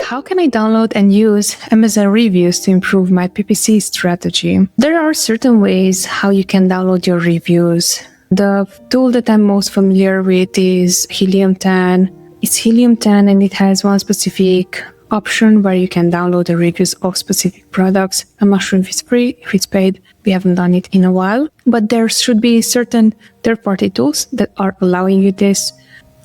How can I download and use Amazon reviews to improve my PPC strategy? There are certain ways how you can download your reviews. The tool that I'm most familiar with is Helium 10. It's Helium 10 and it has one specific option where you can download the reviews of specific products. I'm not sure if it's free, if it's paid. We haven't done it in a while, but there should be certain third-party tools that are allowing you this.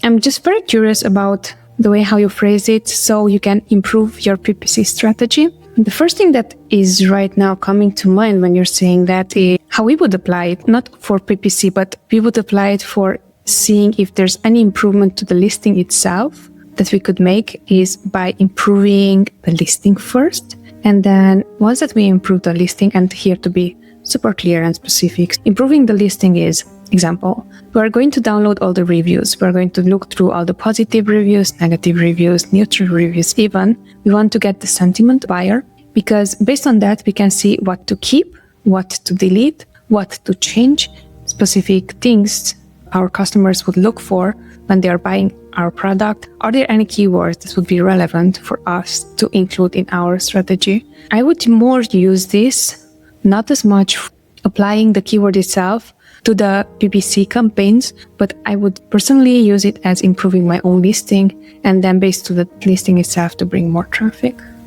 I'm just very curious about the way how you phrase it so you can improve your PPC strategy. The first thing that is right now coming to mind when you're saying that is how we would apply it, not for PPC, but we would apply it for seeing if there's any improvement to the listing itself that we could make is by improving the listing first. And then once that we improve the listing, and here to be super clear and specific, improving the listing is, example, we're going to download all the reviews. We're going to look through all the positive reviews, negative reviews, neutral reviews even. We want to get the sentiment buyer because based on that, we can see what to keep, what to delete, what to change, specific things our customers would look for when they are buying our product. Are there any keywords that would be relevant for us to include in our strategy? I would more use this, not as much applying the keyword itself to the PPC campaigns, but I would personally use it as improving my own listing and then based to the listing itself to bring more traffic.